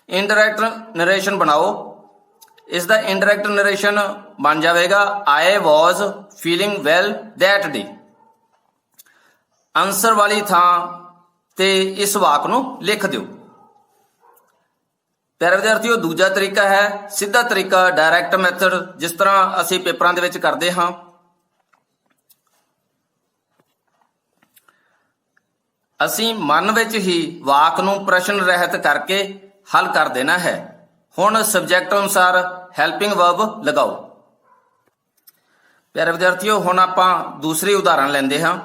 ਇਨਡਾਇਰੈਕਟ ਨਰੇਸ਼ਨ ਬਣਾਓ। ਇਸ ਦਾ ਇਨਡਾਇਰੈਕਟ ਨਰੇਸ਼ਨ ਬਣ ਜਾਵੇਗਾ I was feeling well that day. Answer ਵਾਲੀ ਥਾਂ ਤੇ ਇਸ ਵਾਕ ਨੂੰ ਲਿਖ ਦਿਓ। ਪਿਆਰੇ ਵਿਦਿਆਰਥੀਓ, ਦੂਜਾ ਤਰੀਕਾ ਹੈ ਸਿੱਧਾ ਤਰੀਕਾ, ਡਾਇਰੈਕਟ ਮੈਥਡ, ਜਿਸ ਤਰ੍ਹਾਂ ਅਸੀਂ ਪੇਪਰਾਂ ਦੇ ਵਿੱਚ ਕਰਦੇ ਹਾਂ। ਅਸੀਂ ਮਨ ਵਿੱਚ ਹੀ ਵਾਕ ਨੂੰ ਪ੍ਰਸ਼ਨ ਰਹਿਤ ਕਰਕੇ ਹੱਲ ਕਰ ਦੇਣਾ ਹੈ। ਹੁਣ ਸਬਜੈਕਟ ਅਨੁਸਾਰ ਹੈਲਪਿੰਗ ਵਰਬ ਲਗਾਓ। ਪਿਆਰੇ ਵਿਦਿਆਰਥੀਓ, ਹੁਣ ਆਪਾਂ ਦੂਸਰੀ ਉਦਾਹਰਣ ਲੈਂਦੇ ਹਾਂ।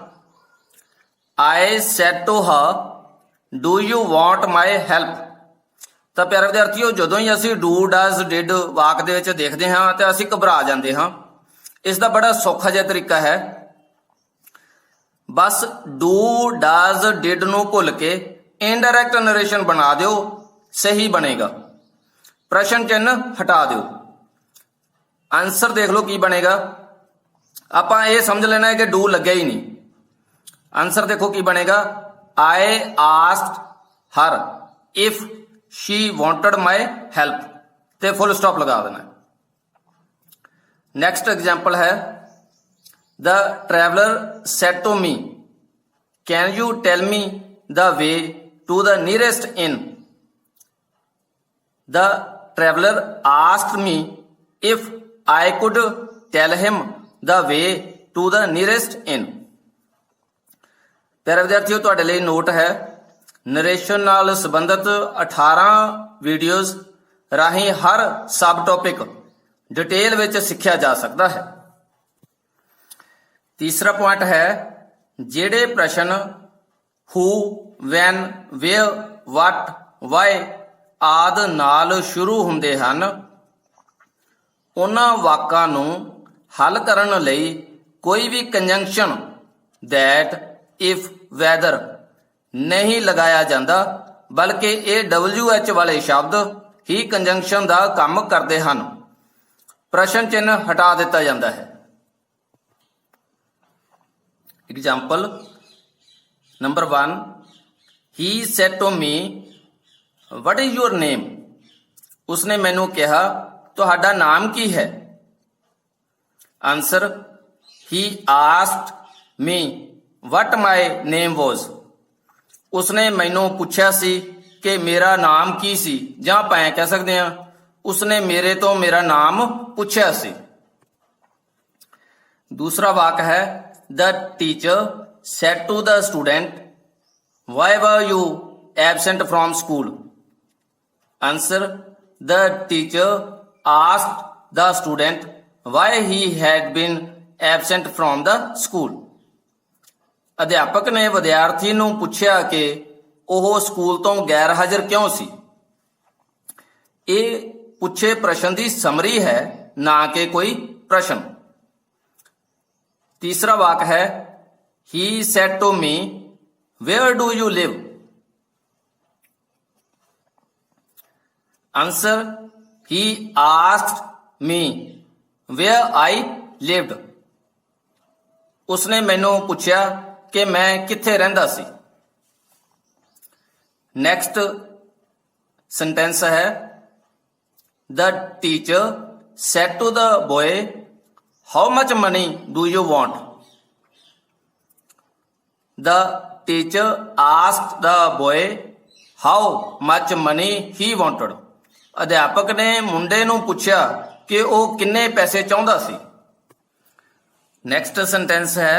I said to her, do you want my help? ਤਾਂ ਪਿਆਰੇ ਵਿਦਿਆਰਥੀਓ, ਜਦੋਂ ਹੀ ਅਸੀਂ do, does, did ਵਾਕ ਦੇ ਵਿੱਚ ਦੇਖਦੇ ਹਾਂ ਤੇ ਅਸੀਂ ਘਬਰਾ ਜਾਂਦੇ ਹਾਂ। ਇਸ ਦਾ ਬੜਾ ਸੌਖਾ ਜਿਹਾ ਤਰੀਕਾ ਹੈ। ਬਸ do, does, did ਨੂੰ ਭੁੱਲ ਕੇ ਇਨਡਾਇਰੈਕਟ ਨਰੇਸ਼ਨ ਬਣਾ ਦਿਓ, ਸਹੀ ਬਣੇਗਾ। ਪ੍ਰਸ਼ਨ ਚਿੰਨ੍ਹ ਹਟਾ ਦਿਓ। ਆਨਸਰ ਦੇਖ ਲਓ ਕੀ ਬਣੇਗਾ। ਆਪਾਂ ਇਹ ਸਮਝ ਲੈਣਾ ਹੈ ਕਿ do ਲੱਗਿਆ ਹੀ ਨਹੀਂ। ਆਨਸਰ ਦੇਖੋ ਕੀ ਬਣੇਗਾ, I asked her if she wanted my help ਤੇ ਫੁੱਲ ਸਟਾਪ ਲਗਾ ਦੇਣਾ। ਨੈਕਸਟ ਐਗਜ਼ਾਮਪਲ ਹੈ The traveler said to me, can you tell me the way to the nearest inn? The traveler asked me if I could tell him the way to the nearest inn. ਪਿਆਰੇ ਵਿਦਿਆਰਥੀਓ, ਤੁਹਾਡੇ ਲਈ note ਹੈ, narration ਨਾਲ ਸੰਬੰਧਿਤ 18 videos ਰਾਹੀਂ ਹਰ ਸਬ topic detail ਵਿੱਚ ਸਿੱਖਿਆ ਜਾ ਸਕਦਾ ਹੈ। ਤੀਸਰਾ ਪੁਆਇੰਟ ਹੈ, ਜਿਹੜੇ ਪ੍ਰਸ਼ਨ who, when, where, what, why ਆਦਿ ਨਾਲ ਸ਼ੁਰੂ ਹੁੰਦੇ ਹਨ, ਉਹਨਾਂ ਵਾਕਾਂ ਨੂੰ ਹੱਲ ਕਰਨ ਲਈ ਕੋਈ ਵੀ ਕੰਜੰਕਸ਼ਨ that, if, whether ਨਹੀਂ ਲਗਾਇਆ ਜਾਂਦਾ, ਬਲਕਿ ਇਹ WH ਵਾਲੇ ਸ਼ਬਦ ਹੀ ਕੰਜੰਕਸ਼ਨ ਦਾ ਕੰਮ ਕਰਦੇ ਹਨ। ਪ੍ਰਸ਼ਨ ਚਿੰਨ੍ਹ ਹਟਾ ਦਿੱਤਾ ਜਾਂਦਾ ਹੈ। Example number 1, he said to me, what is your name? ਉਸਨੇ ਮੈਨੂੰ ਕਿਹਾ, ਤੁਹਾਡਾ ਨਾਮ ਕੀ ਹੈ? Answer, he asked me what my name was. ਉਸਨੇ ਮੈਨੂੰ ਪੁੱਛਿਆ ਸੀ ਕਿ ਮੇਰਾ ਨਾਮ ਕੀ ਸੀ, ਜਾਂ ਆਪਾਂ ਐਂ ਕਹਿ ਸਕਦੇ ਹਾਂ ਉਸਨੇ ਮੇਰੇ ਤੋਂ ਮੇਰਾ ਨਾਮ ਪੁੱਛਿਆ ਸੀ। ਦੂਸਰਾ ਵਾਕ ਹੈ The teacher said to the student, why were you absent from school? Answer, the teacher asked the student why he had been absent from the school. ਅਧਿਆਪਕ ਨੇ ਵਿਦਿਆਰਥੀ ਨੂੰ ਪੁੱਛਿਆ ਕਿ ਉਹ ਸਕੂਲ ਤੋਂ ਗੈਰ ਹਾਜ਼ਰ ਕਿਉਂ ਸੀ। ਇਹ ਪੁੱਛੇ ਪ੍ਰਸ਼ਨ ਦੀ ਸਮਰੀ ਹੈ, ਨਾ ਕਿ ਕੋਈ ਪ੍ਰਸ਼ਨ। ਤੀਸਰਾ ਵਾਕ ਹੈ he said to me, where do you live? Answer, he asked me where I lived. ਉਸਨੇ ਮੈਨੂੰ ਪੁੱਛਿਆ ਕਿ ਮੈਂ ਕਿੱਥੇ ਰਹਿੰਦਾ ਸੀ। ਨੈਕਸਟ ਸੈਂਟੈਂਸ ਹੈ the teacher said to the boy, how much money do you want? The teacher asked the boy how much money he wanted. ਅਧਿਆਪਕ ਨੇ ਮੁੰਡੇ ਨੂੰ ਪੁੱਛਿਆ ਕਿ ਉਹ ਕਿੰਨੇ ਪੈਸੇ ਚਾਹੁੰਦਾ ਸੀ। ਨੈਕਸਟ ਸੈਂਟੈਂਸ ਹੈ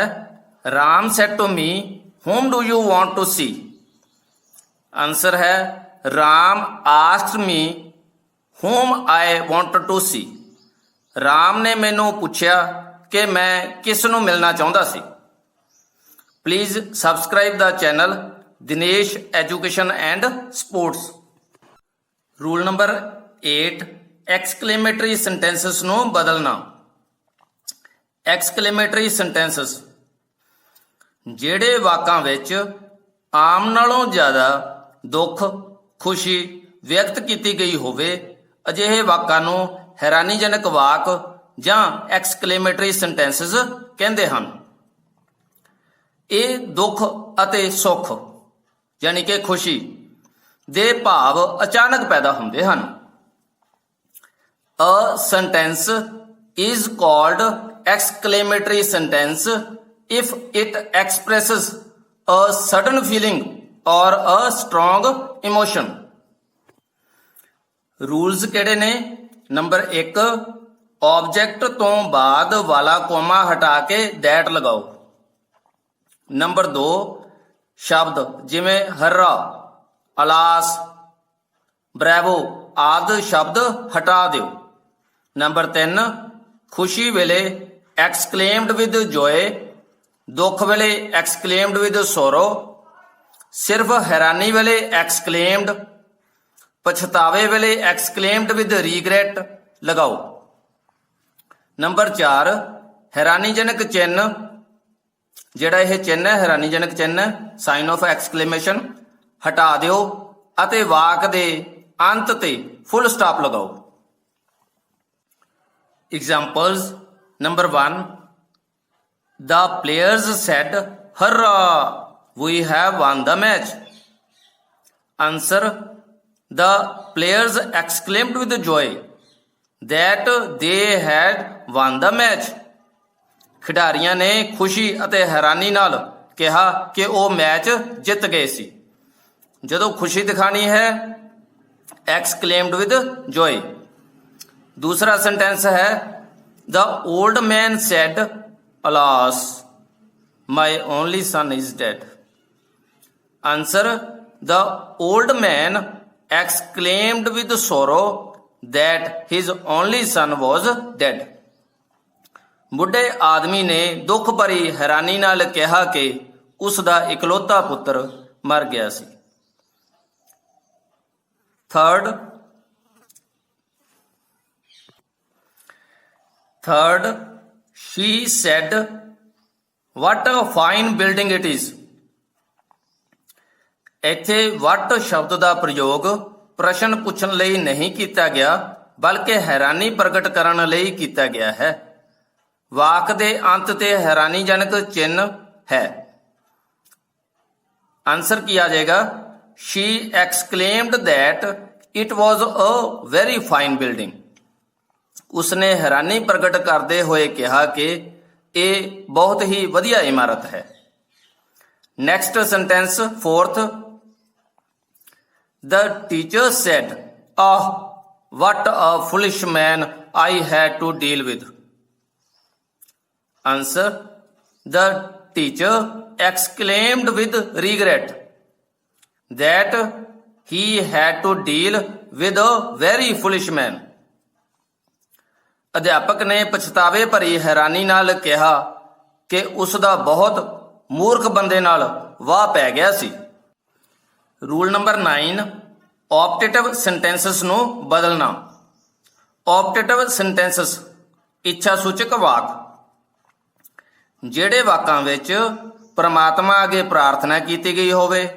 Ram said to me, whom do you want to see? Answer ਹੈ Ram asked me whom I wanted to see. Ram ਨੇ ਮੈਨੂੰ ਪੁੱਛਿਆ ਕਿ ਮੈਂ ਕਿਸ ਨੂੰ ਮਿਲਣਾ ਚਾਹੁੰਦਾ ਸੀ। Please subscribe the channel Dinesh education and sports. Rule number 8 exclamatory sentences ਨੂੰ ਬਦਲਣਾ। ਐਕਸਕਲੇਮੇਟਰੀ ਸੈਂਟੈਂਸਸ ਜਿਹੜੇ ਵਾਕਾਂ ਵਿੱਚ ਆਮ ਨਾਲੋਂ ਜ਼ਿਆਦਾ ਦੁੱਖ ਖੁਸ਼ੀ ਵਿਅਕਤ ਕੀਤੀ ਗਈ ਹੋਵੇ ਅਜਿਹੇ ਵਾਕਾਂ ਨੂੰ ਹੈਰਾਨੀਜਨਕ ਵਾਕ ਜਾਂ ਐਕਸਕਲੇਮੇਟਰੀ ਸੈਂਟੈਂਸਸ ਕਹਿੰਦੇ ਹਨ। ਇਹ ਦੁੱਖ ਅਤੇ ਸੁੱਖ ਯਾਨੀ ਕਿ ਖੁਸ਼ੀ ਦੇ ਭਾਵ ਅਚਾਨਕ ਪੈਦਾ ਹੁੰਦੇ ਹਨ। A sentence is called exclamatory sentence if it expresses a sudden feeling or a strong emotion। Rules ਕਿਹੜੇ ਨੇ? ਨੰਬਰ 1 ਆਬਜੈਕਟ ਤੋਂ ਬਾਅਦ ਵਾਲਾ ਕੋਮਾ ਹਟਾ ਕੇ that ਲਗਾਓ। ਨੰਬਰ 2 ਸ਼ਬਦ ਜਿਵੇਂ ਹਰਰਾ ਅਲਾਸ ਬ੍ਰੈਵੋ ਆਦਿ ਸ਼ਬਦ ਹਟਾ ਦਿਓ। ਨੰਬਰ 3 ਖੁਸ਼ੀ ਵੇਲੇ ਐਕਸਕਲੇਮਡ ਵਿਦ ਜੋਏ, ਦੁੱਖ ਵੇਲੇ ਐਕਸਕਲੇਮਡ ਵਿਦ ਸੋਰੋ, ਸਿਰਫ ਹੈਰਾਨੀ ਵੇਲੇ ਐਕਸਕਲੇਮਡ, ਪਛਤਾਵੇ ਵੇਲੇ ਐਕਸਕਲੇਮਡ ਵਿਦ ਰੀਗ੍ਰੈਟ ਲਗਾਓ। ਨੰਬਰ 4 ਹੈਰਾਨੀਜਨਕ ਚਿੰਨ੍ਹ ਜਿਹੜਾ ਇਹ ਚਿੰਨ੍ਹ ਹੈ ਹੈਰਾਨੀਜਨਕ ਚਿੰਨ੍ਹ ਸਾਈਨ ਆਫ ਐਕਸਕਲੇਮੇਸ਼ਨ ਹਟਾ ਦਿਓ ਅਤੇ ਵਾਕ ਦੇ ਅੰਤ ਤੇ ਫੁੱਲ ਸਟਾਪ ਲਗਾਓ। Examples number 1 the players said hurrah we have won the match। Answer the players exclaimed with joy that they had won the match। ਖਿਡਾਰੀਆਂ ਨੇ ਖੁਸ਼ੀ ਅਤੇ ਹੈਰਾਨੀ ਨਾਲ ਕਿਹਾ ਕਿ ਉਹ ਮੈਚ ਜਿੱਤ ਗਏ ਸੀ। ਜਦੋਂ ਖੁਸ਼ੀ ਦਿਖਾਣੀ ਹੈ exclaimed with joy। दूसरा सेंटेंस है the old man said alas my only son is dead। Answer the old man exclaimed with sorrow that his only son was dead। ਬੁੱਢੇ ਆਦਮੀ ਨੇ ਦੁੱਖ ਭਰੀ ਹੈਰਾਨੀ ਨਾਲ ਕਿਹਾ ਕਿ ਉਸ ਦਾ ਇਕਲੌਤਾ ਪੁੱਤਰ ਮਰ ਗਿਆ ਸੀ। Third, she said, what a fine building it is। ਇੱਥੇ what ਸ਼ਬਦ ਦਾ ਪ੍ਰਯੋਗ ਪ੍ਰਸ਼ਨ ਪੁੱਛਣ ਲਈ ਨਹੀਂ ਕੀਤਾ ਗਿਆ ਬਲਕਿ ਹੈਰਾਨੀ ਪ੍ਰਗਟ ਕਰਨ ਲਈ ਕੀਤਾ ਗਿਆ ਹੈ। ਵਾਕ ਦੇ ਅੰਤ ਤੇ ਹੈਰਾਨੀਜਨਕ ਚਿੰਨ੍ਹ ਹੈ। ਆਨਸਰ ਕੀ ਆ ਜਾਏਗਾ? she exclaimed that it was a very fine building। ਉਸਨੇ ਹੈਰਾਨੀ ਪ੍ਰਗਟ ਕਰਦੇ ਹੋਏ ਕਿਹਾ ਕਿ ਇਹ ਬਹੁਤ ਹੀ ਵਧੀਆ ਇਮਾਰਤ ਹੈ। Next sentence 4th the teacher said ah what a foolish man I had to deal with। Answer the teacher exclaimed with regret that he had to deal with a very foolish man। ਅਧਿਆਪਕ ਨੇ ਪਛਤਾਵੇ ਭਰੀ ਹੈਰਾਨੀ ਨਾਲ ਕਿਹਾ ਕਿ ਉਸ ਦਾ ਬਹੁਤ ਮੂਰਖ ਬੰਦੇ ਨਾਲ ਵਾਹ ਪੈ ਗਿਆ ਸੀ। ਰੂਲ ਨੰਬਰ 9 ਆਪਟੇਟਿਵ ਸੈਂਟੈਂਸਸ ਨੂੰ ਬਦਲਣਾ। ਆਪਟੇਟਿਵ ਸੈਂਟੈਂਸਸ ਇੱਛਾ ਸੂਚਕ ਵਾਕ ਜਿਹੜੇ ਵਾਕਾਂ ਵਿੱਚ ਪ੍ਰਮਾਤਮਾ ਅੱਗੇ ਪ੍ਰਾਰਥਨਾ ਕੀਤੀ ਗਈ ਹੋਵੇ,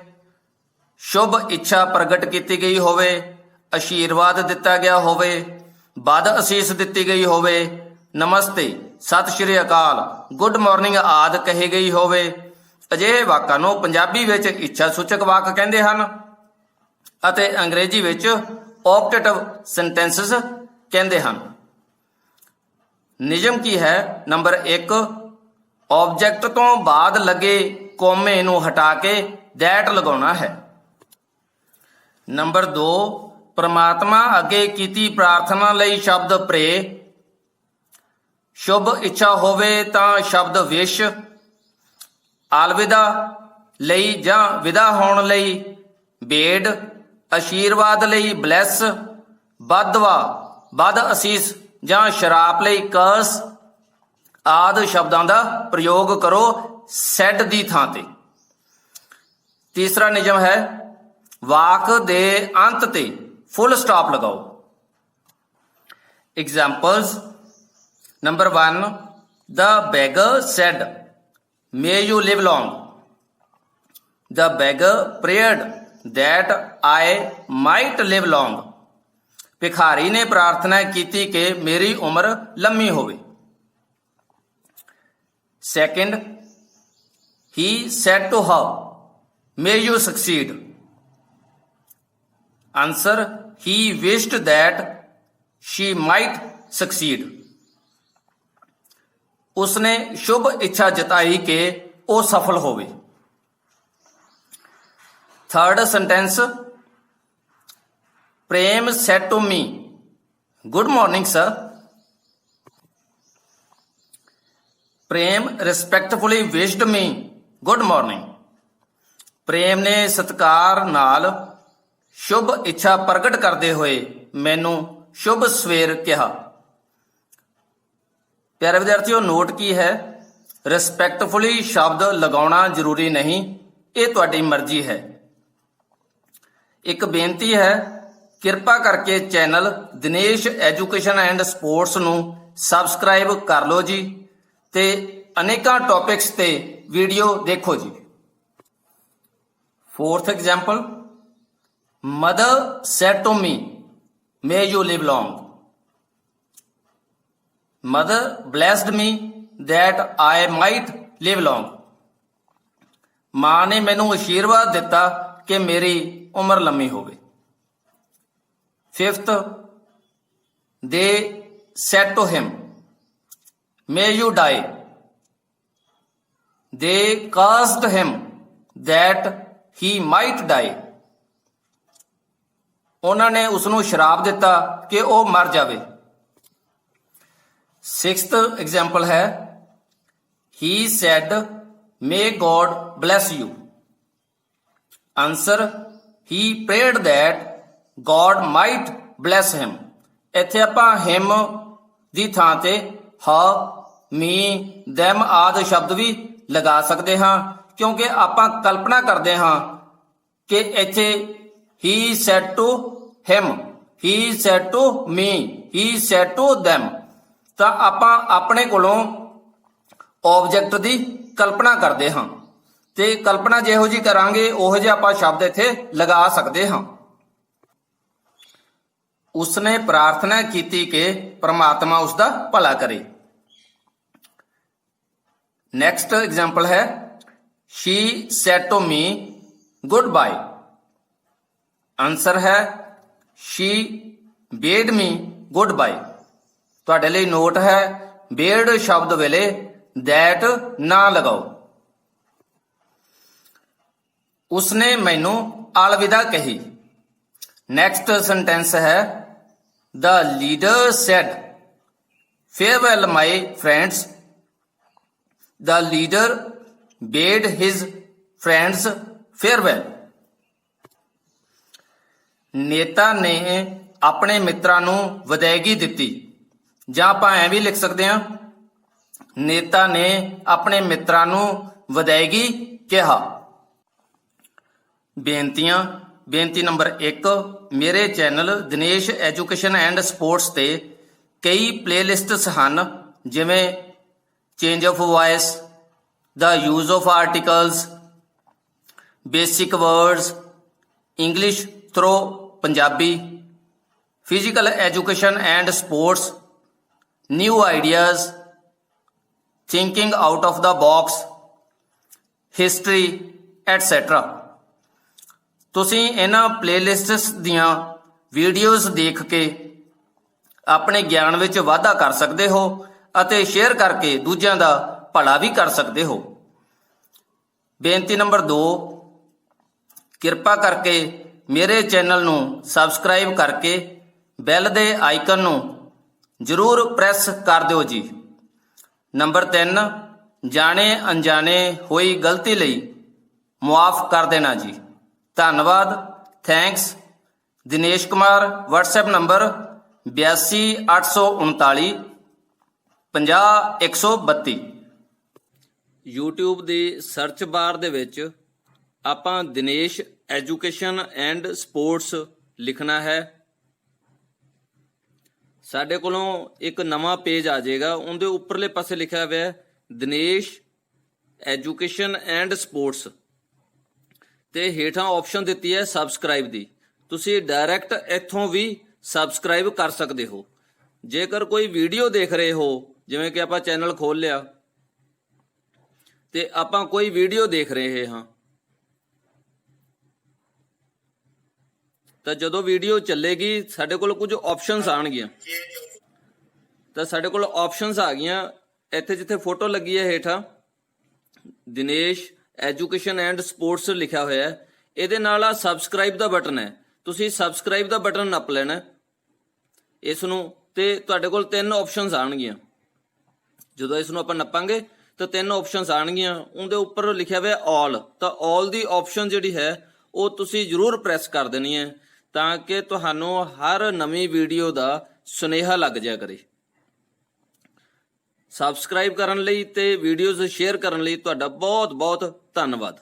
ਸ਼ੁਭ ਇੱਛਾ ਪ੍ਰਗਟ ਕੀਤੀ ਗਈ ਹੋਵੇ, ਆਸ਼ੀਰਵਾਦ ਦਿੱਤਾ ਗਿਆ ਹੋਵੇ, ਬਦ ਅਸੀਸ ਦਿੱਤੀ ਗਈ ਹੋਵੇ, ਨਮਸਤੇ ਸਤਿ ਸ਼੍ਰੀ ਅਕਾਲ ਗੁੱਡ ਮਾਰਨਿੰਗ ਆਦਿ ਕਹੀ ਗਈ ਹੋਵੇ ਅਜਿਹੇ ਵਾਕਾਂ ਨੂੰ ਪੰਜਾਬੀ ਵਿੱਚ ਇੱਛਾ ਸੂਚਕ ਵਾਕ ਕਹਿੰਦੇ ਹਨ ਅਤੇ ਅੰਗਰੇਜ਼ੀ ਵਿੱਚ ਆਪਟੇਟਿਵ ਸੈਂਟੈਂਸਸ ਕਹਿੰਦੇ ਹਨ। ਨਿਯਮ ਕੀ ਹੈ? ਨੰਬਰ 1 ਆਬਜੈਕਟ ਤੋਂ ਬਾਅਦ ਲੱਗੇ ਕੋਮੇ ਨੂੰ ਹਟਾ ਕੇ that ਲਗਾਉਣਾ ਹੈ। ਨੰਬਰ 2 ਪ੍ਰਮਾਤਮਾ ਅੱਗੇ ਕੀਤੀ ਪ੍ਰਾਰਥਨਾ ਲਈ ਸ਼ਬਦ ਪ੍ਰੇ, ਸ਼ੁਭ ਇੱਛਾ ਹੋਵੇ ਤਾਂ ਸ਼ਬਦ ਵਿਸ਼, ਅਲਵਿਦਾ ਲਈ ਜਾਂ ਵਿਦਾ ਹੋਣ ਲਈ ਬੇਡ, ਆਸ਼ੀਰਵਾਦ ਲਈ ਬਲੈਸ, ਬਦਵਾ ਬਦ ਅਸੀਸ ਜਾਂ ਸ਼ਰਾਪ ਲਈ ਕਰਸ ਆਦਿ ਸ਼ਬਦਾਂ ਦਾ ਪ੍ਰਯੋਗ ਕਰੋ ਸੈਡ ਦੀ ਥਾਂ ਤੇ। ਤੀਸਰਾ ਨਿਯਮ ਹੈ ਵਾਕ ਦੇ ਅੰਤ ਤੇ ਫੁੱਲ ਸਟਾਪ ਲਗਾਓ। Examples, number 1, the beggar said, may you live long. The beggar prayed that I might live long. ਭਿਖਾਰੀ ਨੇ ਪ੍ਰਾਰਥਨਾ ਕੀਤੀ ਕਿ ਮੇਰੀ ਉਮਰ ਲੰਮੀ ਹੋਵੇ। Second, he said to her, may you succeed. Answer, he wished that she might succeed. ਉਸਨੇ ਸ਼ੁਭ ਇੱਛਾ ਜਤਾਈ ਕਿ ਉਹ ਸਫਲ ਹੋਵੇ। Third sentence, Prem said to me, good morning sir. Prem respectfully wished me good morning. ਪ੍ਰੇਮ ਨੇ ਸਤਿਕਾਰ ਨਾਲ ਸ਼ੁਭ ਇੱਛਾ ਪ੍ਰਗਟ ਕਰਦੇ ਹੋਏ ਮੈਨੂੰ ਸ਼ੁਭ ਸਵੇਰ ਕਿਹਾ। ਪਿਆਰੇ ਵਿਦਿਆਰਥੀਓ, ਨੋਟ ਕੀ ਹੈ, ਰਿਸਪੈਕਟਫੁਲੀ ਸ਼ਬਦ ਲਗਾਉਣਾ ਜ਼ਰੂਰੀ ਨਹੀਂ, ਇਹ ਤੁਹਾਡੀ ਮਰਜ਼ੀ ਹੈ। ਇੱਕ ਬੇਨਤੀ ਹੈ, ਕਿਰਪਾ ਕਰਕੇ channel Dinesh education and sports ਨੂੰ ਸਬਸਕ੍ਰਾਈਬ ਕਰ ਲਓ ਜੀ ਤੇ ਅਨੇਕਾਂ ਟੌਪਿਕਸ ਤੇ ਵੀਡੀਓ ਦੇਖੋ ਜੀ। Fourth example, mother said to me, may you live long. Mother blessed me that I might live long. ਮਾਂ ਨੇ ਮੈਨੂੰ ਅਸ਼ੀਰਵਾਦ ਦਿੱਤਾ ਕਿ ਮੇਰੀ ਉਮਰ ਲੰਮੀ ਹੋਵੇ। Fifth, they said to him, may you die. They cursed him that he might die. ਉਹਨਾਂ ਨੇ ਉਸ ਨੂੰ ਸ਼ਰਾਪ ਦਿੱਤਾ ਕਿ ਉਹ ਮਰ ਜਾਵੇ। Sixth example है, he said, may God bless you. Answer, he prayed that God might bless him. ਇੱਥੇ ਆਪਾਂ him ਦੀ ਥਾਂ ਤੇ her, me, them ਆਦਿ ਸ਼ਬਦ ਵੀ ਲਗਾ ਸਕਦੇ ਹਾਂ, ਕਿਉਂਕਿ ਆਪਾਂ ਕਲਪਨਾ ਕਰਦੇ ਹਾਂ ਕਿ ਇੱਥੇ he said to him, he said to me, he said to them, ਤਾਂ ਆਪਾਂ ਆਪਣੇ ਕੋਲੋਂ ਆਬਜੈਕਟ ਦੀ ਕਲਪਨਾ ਕਰਦੇ ਹਾਂ ਤੇ ਕਲਪਨਾ ਜਿਹੋ ਜੀ ਕਰਾਂਗੇ ਉਹੋ ਜਿਹਾ ਆਪਾਂ ਸ਼ਬਦ ਇੱਥੇ ਲਗਾ ਸਕਦੇ ਹਾਂ। ਉਸਨੇ ਪ੍ਰਾਰਥਨਾ ਕੀਤੀ ਕਿ ਪ੍ਰਮਾਤਮਾ ਉਸ ਦਾ ਭਲਾ ਕਰੇ। ਨੈਕਸਟ ਐਗਜ਼ਾਮਪਲ ਹੈ, she said to me good bye. Answer ਹੈ she bade me good bye. ਤੁਹਾਡੇ ਲਈ ਨੋਟ ਹੈ, ਬੇਡ ਸ਼ਬਦ ਵੇਲੇ that ਨਾ ਲਗਾਓ। ਉਸਨੇ ਮੈਨੂੰ ਅਲਵਿਦਾ ਕਹੀ। ਨੈਕਸਟ ਸੈਂਟੈਂਸ ਹੈ, the leader said, farewell my friends. The leader bade his friends farewell. ਨੇਤਾ ਨੇ ਆਪਣੇ ਮਿੱਤਰਾਂ ਨੂੰ ਵਿਦਾਇਗੀ ਦਿੱਤੀ, ਜਾਂ ਆਪਾਂ ਐਂ ਵੀ ਲਿਖ ਸਕਦੇ ਹਾਂ, ਨੇਤਾ ਨੇ ਆਪਣੇ ਮਿੱਤਰਾਂ ਨੂੰ ਵਿਦਾਇਗੀ ਕਿਹਾ। ਬੇਨਤੀਆਂ, ਬੇਨਤੀ ਨੰਬਰ 1, ਮੇਰੇ channel Dinesh education and sports ਤੇ ਕਈ ਪਲੇਲਿਸਟਸ ਹਨ, ਜਿਵੇਂ change of voice, the use of articles, basic words, English through Punjabi, physical education and sports, new ideas, thinking out of the box, history etcetera. ਤੁਸੀਂ ਇਹਨਾਂ ਪਲੇਲਿਸਟਸ ਦੀਆਂ ਵੀਡੀਓਜ਼ ਦੇਖ ਕੇ ਆਪਣੇ ਗਿਆਨ ਵਿੱਚ ਵਾਧਾ ਕਰ ਸਕਦੇ ਹੋ ਅਤੇ ਸ਼ੇਅਰ ਕਰਕੇ ਦੂਜਿਆਂ ਦਾ ਭਲਾ ਵੀ ਕਰ ਸਕਦੇ ਹੋ। ਬੇਨਤੀ ਨੰਬਰ 2, ਕਿਰਪਾ ਕਰਕੇ ਮੇਰੇ ਚੈਨਲ ਨੂੰ ਸਬਸਕ੍ਰਾਈਬ ਕਰਕੇ ਬੈਲ ਦੇ ਆਈਕਨ ਨੂੰ ਜ਼ਰੂਰ ਪ੍ਰੈਸ ਕਰ ਦਿਓ ਜੀ। ਨੰਬਰ 3, ਜਾਣੇ ਅਣਜਾਣੇ ਹੋਈ ਗਲਤੀ ਲਈ ਮੁਆਫ ਕਰ ਦੇਣਾ ਜੀ। ਧੰਨਵਾਦ। Thanks. Dinesh Kumar. WhatsApp number 82 839 50 132। YouTube ਦੇ ਸਰਚ ਬਾਰ ਦੇ ਵਿੱਚ ਆਪਾਂ ਦਿਨੇਸ਼ ਐਜੂਕੇਸ਼ਨ ਐਂਡ ਸਪੋਰਟਸ ਲਿਖਣਾ ਹੈ। ਸਾਡੇ ਕੋਲੋਂ ਇੱਕ ਨਵਾਂ ਪੇਜ ਆ ਜਾਏਗਾ, ਉਹਦੇ ਉੱਪਰਲੇ ਪਾਸੇ ਲਿਖਿਆ ਹੋਇਆ ਹੈ ਦਿਨੇਸ਼ ਐਜੂਕੇਸ਼ਨ ਐਂਡ ਸਪੋਰਟਸ, ਤੇ ਹੇਠਾਂ ਆਪਸ਼ਨ ਦਿੱਤੀ ਹੈ ਸਬਸਕ੍ਰਾਈਬ ਦੀ। ਤੁਸੀਂ ਡਾਇਰੈਕਟ ਇੱਥੋਂ ਵੀ ਸਬਸਕ੍ਰਾਈਬ ਕਰ ਸਕਦੇ ਹੋ। ਜੇਕਰ ਕੋਈ ਵੀਡੀਓ ਦੇਖ ਰਹੇ ਹੋ, ਜਿਵੇਂ ਕਿ ਆਪਾਂ ਚੈਨਲ ਖੋਲ ਲਿਆ ਤੇ ਆਪਾਂ ਕੋਈ ਵੀਡੀਓ ਦੇਖ ਰਹੇ ਹਾਂ, ਤਾਂ ਜਦੋਂ ਵੀਡੀਓ ਚੱਲੇਗੀ ਸਾਡੇ ਕੋਲ ਕੁਝ ਆਪਸ਼ਨਸ ਆਉਣਗੀਆਂ। ਤਾਂ ਸਾਡੇ ਕੋਲ ਆਪਸ਼ਨਸ ਆ ਗਈਆਂ, ਇੱਥੇ ਜਿੱਥੇ ਫੋਟੋ ਲੱਗੀ ਹੈ ਹੇਠਾਂ ਦਿਨੇਸ਼ ਐਜੂਕੇਸ਼ਨ ਐਂਡ ਸਪੋਰਟਸ ਲਿਖਿਆ ਹੋਇਆ ਹੈ, ਇਹਦੇ ਨਾਲ ਆ ਸਬਸਕ੍ਰਾਈਬ ਦਾ ਬਟਨ ਹੈ। ਤੁਸੀਂ ਸਬਸਕ੍ਰਾਈਬ ਦਾ ਬਟਨ ਨੱਪ ਲੈਣਾ ਇਸ ਨੂੰ, ਤੇ ਤੁਹਾਡੇ ਕੋਲ 3 ਆਪਸ਼ਨਸ ਆਉਣਗੀਆਂ। ਜਦੋਂ ਇਸ ਨੂੰ ਆਪਾਂ ਨੱਪਾਂਗੇ ਤਾਂ 3 ਆਪਸ਼ਨਸ ਆਉਣਗੀਆਂ, ਉਹਦੇ ਉੱਪਰ ਲਿਖਿਆ ਹੋਇਆ ਆਲ, ਤਾਂ ਆਲ ਦੀ ਆਪਸ਼ਨ ਜਿਹੜੀ ਹੈ ਉਹ ਤੁਸੀਂ ਜ਼ਰੂਰ ਪ੍ਰੈਸ ਕਰ ਦੇਣੀ ਹੈ, ਤਾਂ ਕਿ ਤੁਹਾਨੂੰ ਹਰ ਨਵੀਂ ਵੀਡੀਓ ਦਾ ਸੁਨੇਹਾ ਲੱਗ ਜਾਇਆ ਕਰੇ। ਸਬਸਕ੍ਰਾਈਬ ਕਰਨ ਲਈ ਤੇ ਵੀਡੀਓਜ਼ ਸ਼ੇਅਰ ਕਰਨ ਲਈ ਤੁਹਾਡਾ ਬਹੁਤ ਬਹੁਤ ਧੰਨਵਾਦ।